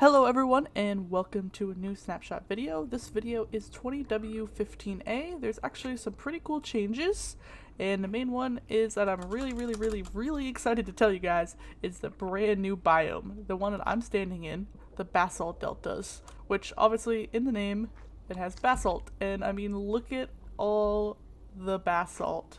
Hello everyone and welcome to a new snapshot video. This video is 20w15a. There's actually some pretty cool changes, and the main one is that I'm really excited to tell you guys is the brand new biome, the one that I'm standing in, the Basalt deltas, which obviously in the name it has basalt, and I mean look at all the basalt.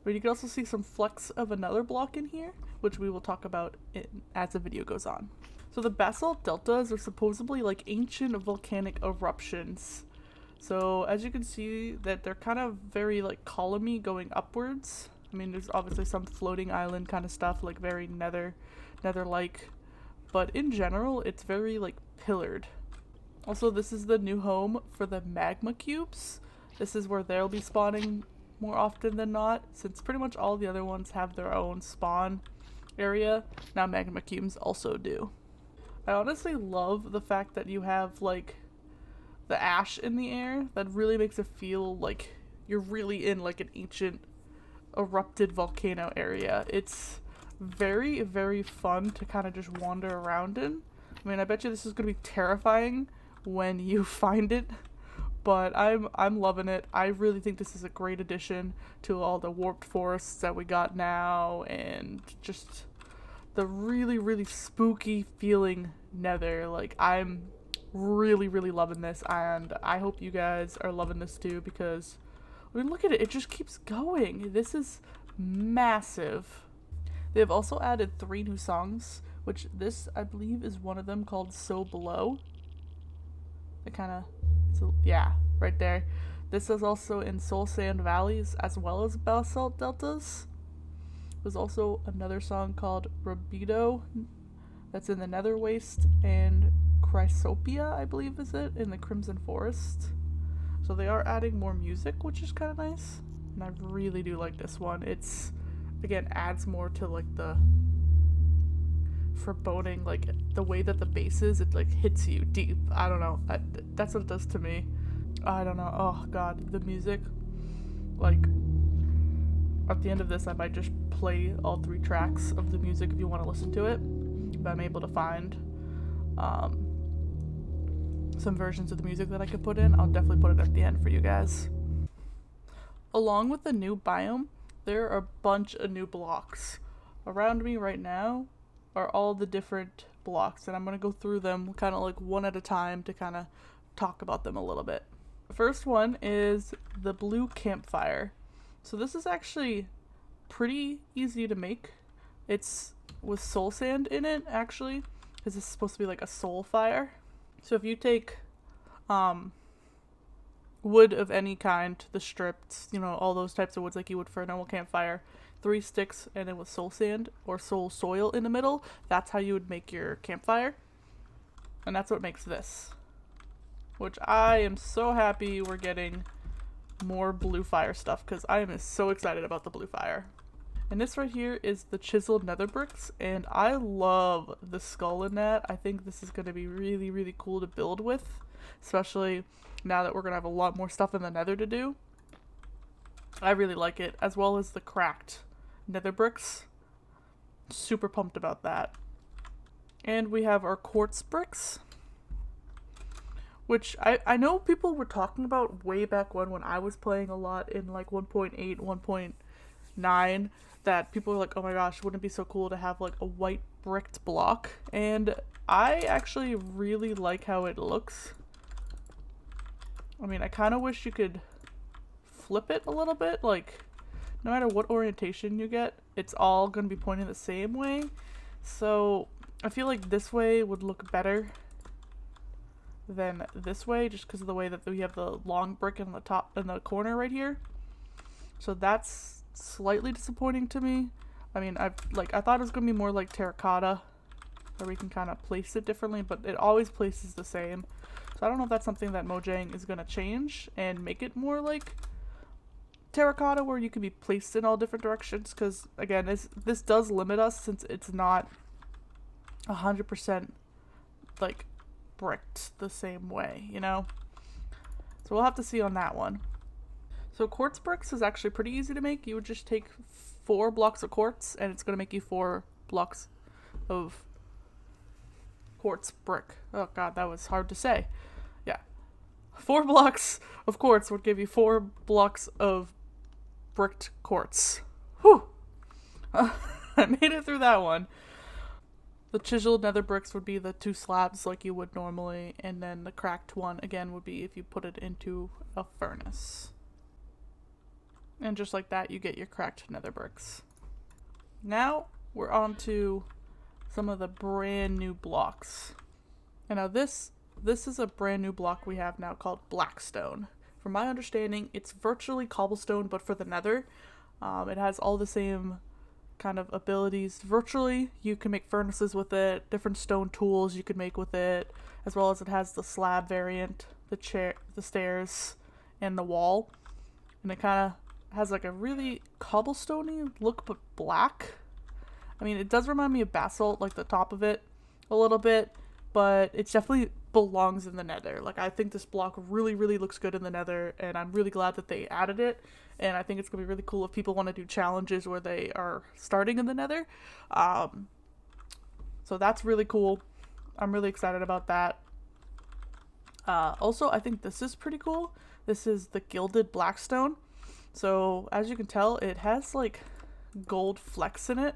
But you can also see some flecks of another block in here, which we will talk about as the video goes on. So the basalt deltas are supposedly like ancient volcanic eruptions. So as you can see that they're kind of very like columny going upwards. I mean there's obviously some floating island kind of stuff, like very nether-like. But in general it's very like pillared. Also this is the new home for the magma cubes. This is where they'll be spawning more often than not, since pretty much all the other ones have their own spawn area. Now magma cubes also do. I honestly love the fact that you have like the ash in the air. That really makes it feel like you're really in like an ancient erupted volcano area. It's very fun to kind of just wander around in. I mean, I bet you this is going to be terrifying when you find it, but I'm loving it. I really think this is a great addition to all the warped forests that we got now, and just the really spooky feeling nether. Like, I'm really loving this, and I hope you guys are loving this too, because I mean look at it, it just keeps going. This is massive. They have also added 3 new songs, which this I believe is one of them, called So Below. It kind of, so yeah, right there. This is also in Soul Sand Valleys as well as Basalt Deltas. There's also another song called Rabido that's in the Nether Waste, and Chrysopia, I believe is it, in the Crimson Forest. So they are adding more music, which is kind of nice, and I really do like this one. It's, again, adds more to like the foreboding, like the way that the bass is, it like hits you deep. I don't know, that's what it does to me. I don't know, oh god, the music, like at the end of this I might just play all 3 tracks of the music if you want to listen to it, if I'm able to find some versions of the music that I could put in. I'll definitely put it at the end for you guys. Along with the new biome, there are a bunch of new blocks. Around me right now are all the different blocks, and I'm going to go through them kind of like one at a time to kind of talk about them a little bit. The first one is the blue campfire. So this is actually pretty easy to make. It's with soul sand in it, actually, because it's supposed to be like a soul fire. So if you take wood of any kind, the strips, you know, all those types of woods like you would for a normal campfire, 3 sticks, and then with soul sand or soul soil in the middle, that's how you would make your campfire. And that's what makes this, which I am so happy we're getting more blue fire stuff, because I am so excited about the blue fire. And this right here is the chiseled nether bricks, and I love the skull in that. I think this is going to be really cool to build with, especially now that we're going to have a lot more stuff in the nether to do. I really like it, as well as the cracked nether bricks. Super pumped about that. And we have our quartz bricks, which I know people were talking about way back when I was playing a lot in like 1.8, 1.9, that people were like, oh my gosh, wouldn't it be so cool to have like a white bricked block? And I actually really like how it looks. I mean, I kind of wish you could flip it a little bit, like no matter what orientation you get, it's all going to be pointing the same way. So I feel like this way would look better than this way, just because of the way that we have the long brick in the top, in the corner right here. So that's slightly disappointing to me. I mean, I thought it was gonna be more like terracotta, where we can kind of place it differently, but it always places the same. So I don't know if that's something that Mojang is gonna change and make it more like terracotta, where you can be placed in all different directions, because again, this does limit us, since it's not 100% like bricked the same way, you know? So we'll have to see on that one. So quartz bricks is actually pretty easy to make. You would just take 4 blocks of quartz, and it's going to make you 4 blocks of quartz brick. Oh god, that was hard to say. Yeah. 4 blocks of quartz would give you 4 blocks of bricked quartz. Whew! I made it through that one. The chiseled nether bricks would be the 2 slabs like you would normally, and then the cracked one again would be if you put it into a furnace. And just like that, you get your cracked nether bricks. Now we're on to some of the brand new blocks. And now this is a brand new block we have now called Blackstone. From my understanding, it's virtually cobblestone, but for the nether. It has all the same kind of abilities. Virtually, you can make furnaces with it, different stone tools you can make with it, as well as it has the slab variant, the stairs, and the wall. And it kind of has like a really cobblestoney look, but black. I mean, it does remind me of Basalt, like the top of it a little bit, but it definitely belongs in the nether. Like, I think this block really, really looks good in the nether, and I'm really glad that they added it. And I think it's going to be really cool if people want to do challenges where they are starting in the nether. So that's really cool. I'm really excited about that. Also, I think this is pretty cool. This is the Gilded Blackstone. So, as you can tell, it has, like, gold flecks in it.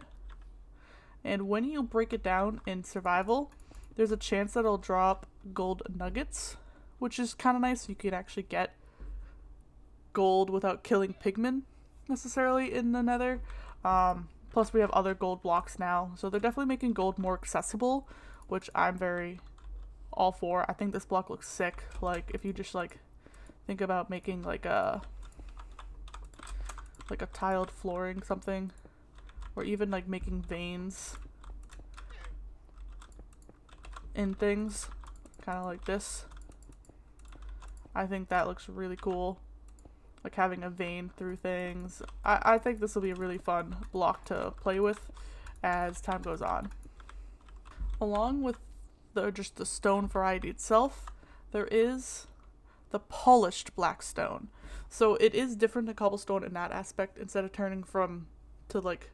And when you break it down in survival, there's a chance that it'll drop gold nuggets, which is kind of nice. You can actually get gold without killing pigmen necessarily in the nether. Plus we have other gold blocks now, so they're definitely making gold more accessible, which I'm very all for. I think this block looks sick. Like, if you just like think about making like a tiled flooring something, or even like making veins in things kind of like this, I think that looks really cool. Like having a vein through things. I think this will be a really fun block to play with as time goes on. Along with just the stone variety itself, there is the polished blackstone. So it is different than cobblestone in that aspect. Instead of turning to like,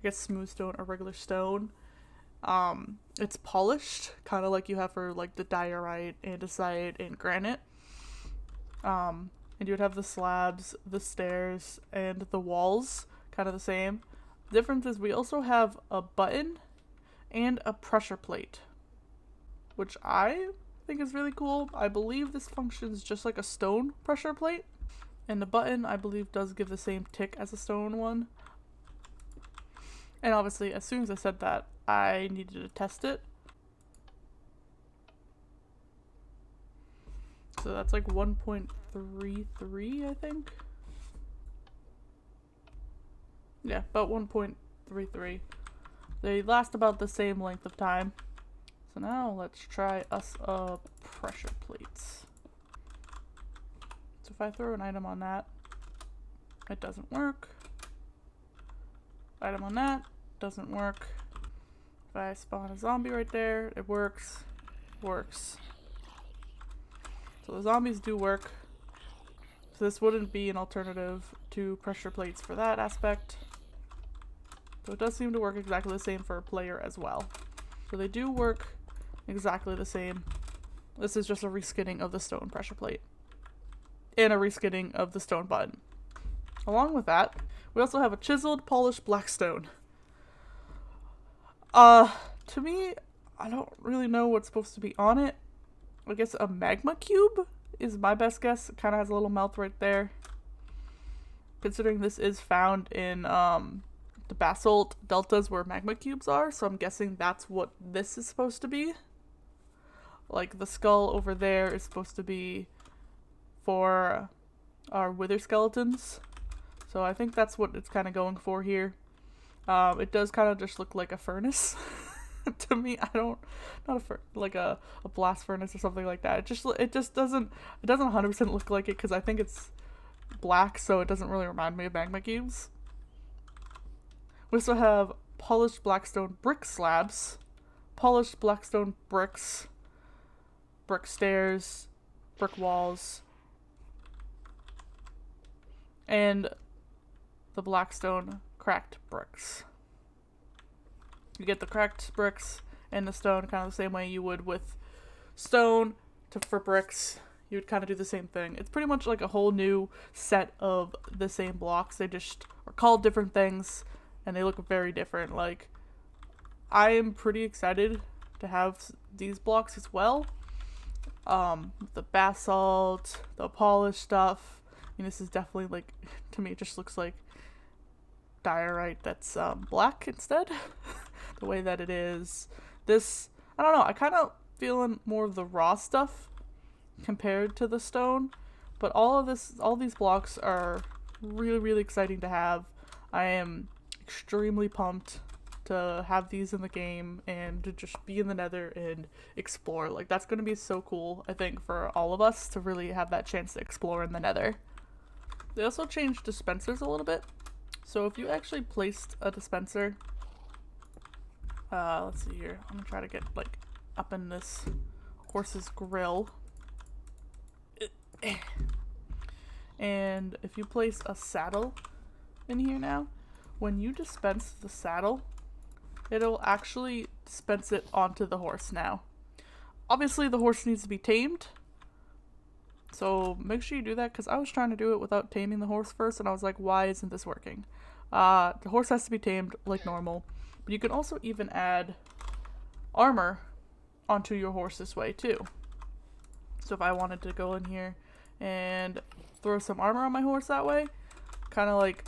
I guess, smooth stone or regular stone, it's polished, kind of like you have for like the diorite, andesite, and granite. And you would have the slabs, the stairs, and the walls kind of the same. The difference is we also have a button and a pressure plate, which I think is really cool. I believe this functions just like a stone pressure plate, and the button, I believe, does give the same tick as a stone one. And obviously, as soon as I said that, I needed to test it. So that's like 1.33, I think. Yeah, about 1.33. They last about the same length of time. So now let's try us pressure plates. So if I throw an item on that, it doesn't work. Item on that, doesn't work. If I spawn a zombie right there, it works. Works. So the zombies do work. So this wouldn't be an alternative to pressure plates for that aspect. So it does seem to work exactly the same for a player as well. So they do work exactly the same. This is just a reskinning of the stone pressure plate. And a reskinning of the stone button. Along with that, we also have a chiseled polished blackstone. To me, I don't really know what's supposed to be on it. I guess a magma cube is my best guess. It kind of has a little mouth right there. Considering this is found in the basalt deltas where magma cubes are, so I'm guessing that's what this is supposed to be. Like the skull over there is supposed to be for our wither skeletons. So I think that's what it's kind of going for here. It does kind of just look like a furnace. To me, like a blast furnace or something like that. It doesn't 100% look like it because I think it's black, so it doesn't really remind me of magma cubes. We also have polished blackstone brick slabs, polished blackstone bricks, brick stairs, brick walls, and the blackstone cracked bricks. You get the cracked bricks and the stone kind of the same way you would with stone for bricks. You would kind of do the same thing. It's pretty much like a whole new set of the same blocks. They just are called different things and they look very different. Like, I am pretty excited to have these blocks as well. The basalt, the polished stuff. I mean, this is definitely, like, to me it just looks like diorite that's black instead. The way that it is. This, I don't know, I kind of feeling more of the raw stuff compared to the stone, but all these blocks are really, really exciting to have. I am extremely pumped to have these in the game and to just be in the nether and explore. Like, that's going to be so cool, I think, for all of us to really have that chance to explore in the nether. They also changed dispensers a little bit. So if you actually placed a dispenser, let's see here, I'm gonna try to get like up in this horse's grill. And if you place a saddle in here now, when you dispense the saddle, it'll actually dispense it onto the horse now. Obviously the horse needs to be tamed, so make sure you do that, because I was trying to do it without taming the horse first and I was like, why isn't this working? The horse has to be tamed like normal, but you can also even add armor onto your horse this way too. So if I wanted to go in here and throw some armor on my horse that way, kind of like,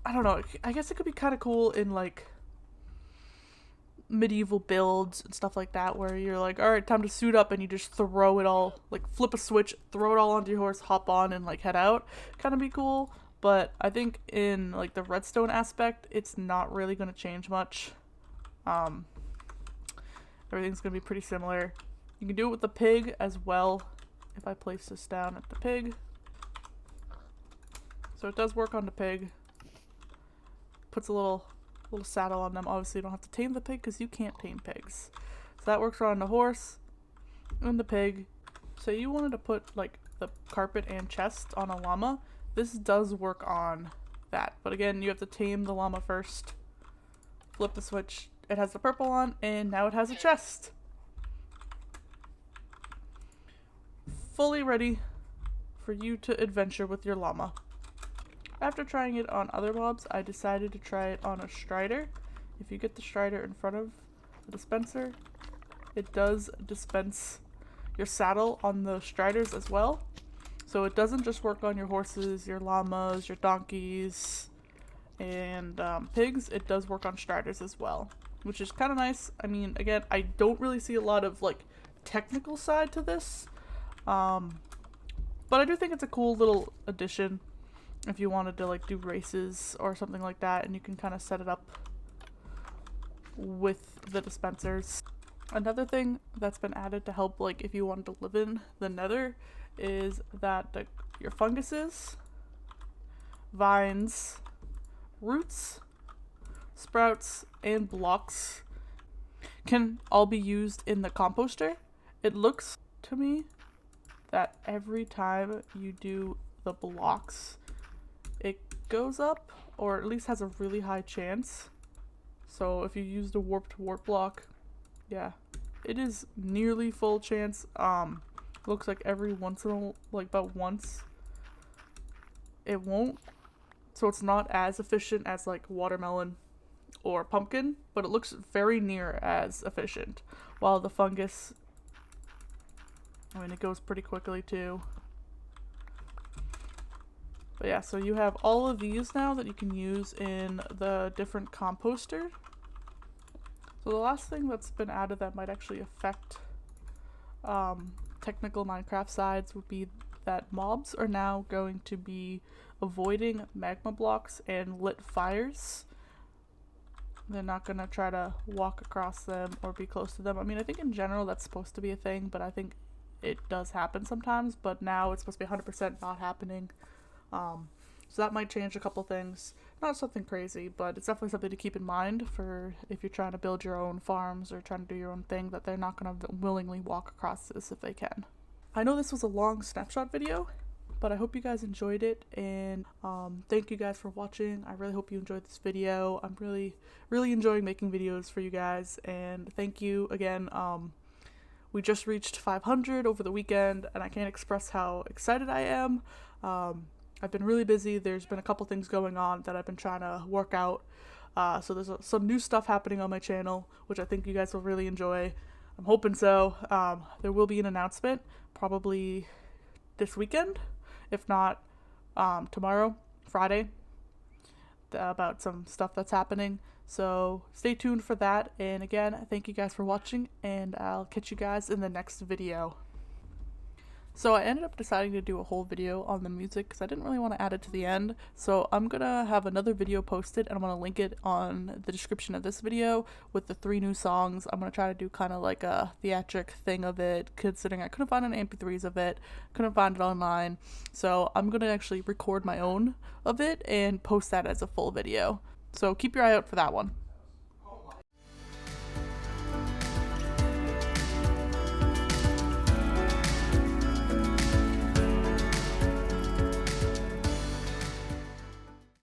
I don't know, I guess it could be kind of cool in like medieval builds and stuff like that, where you're like, all right, time to suit up, and you just throw it all, like flip a switch, throw it all onto your horse, hop on and like head out. Kind of be cool. But I think in like the redstone aspect, it's not really going to change much. Everything's going to be pretty similar. You can do it with the pig as well. If I place this down at the pig. So it does work on the pig. Puts a little saddle on them. Obviously you don't have to tame the pig because you can't tame pigs. So that works on the horse and the pig. So you wanted to put like the carpet and chest on a llama. This does work on that. But again, you have to tame the llama first. Flip the switch. It has the purple on and now it has a chest. Fully ready for you to adventure with your llama. After trying it on other mobs, I decided to try it on a strider. If you get the strider in front of the dispenser, it does dispense your saddle on the striders as well. So it doesn't just work on your horses, your llamas, your donkeys, and pigs. It does work on striders as well, which is kind of nice. I mean, again, I don't really see a lot of like technical side to this. But I do think it's a cool little addition if you wanted to like do races or something like that, and you can kind of set it up with the dispensers. Another thing that's been added to help, like if you wanted to live in the nether, is that your funguses, vines, roots, sprouts, and blocks can all be used in the composter. It looks to me that every time you do the blocks, it goes up, or at least has a really high chance. So if you use the warped warp block, yeah, it is nearly full chance. Looks like every once in a, like about once, it won't. So it's not as efficient as like watermelon or pumpkin, but it looks very near as efficient. While the fungus, I mean, it goes pretty quickly too. But yeah, so you have all of these now that you can use in the different composter. So the last thing that's been added that might actually affect technical Minecraft sides would be that mobs are now going to be avoiding magma blocks and lit fires. They're not going to try to walk across them or be close to them. I mean, I think in general that's supposed to be a thing, but I think it does happen sometimes, but now it's supposed to be 100% not happening. So that might change a couple things. Not something crazy, but it's definitely something to keep in mind for if you're trying to build your own farms or trying to do your own thing, that they're not going to willingly walk across this if they can. I know this was a long snapshot video, but I hope you guys enjoyed it, and thank you guys for watching. I really hope you enjoyed this video. I'm really enjoying making videos for you guys, and thank you again. We just reached 500 over the weekend, and I can't express how excited I am. I've been really busy. There's been a couple things going on that I've been trying to work out. So there's some new stuff happening on my channel, which I think you guys will really enjoy. I'm hoping so. There will be an announcement probably this weekend, if not tomorrow, Friday, about some stuff that's happening. So stay tuned for that, and again, thank you guys for watching, and I'll catch you guys in the next video. So I ended up deciding to do a whole video on the music because I didn't really want to add it to the end. So I'm gonna have another video posted, and I'm gonna link it on the description of this video with the 3 new songs. I'm gonna try to do kind of like a theatric thing of it, considering I couldn't find any MP3s of it, couldn't find it online. So I'm gonna actually record my own of it and post that as a full video. So keep your eye out for that one.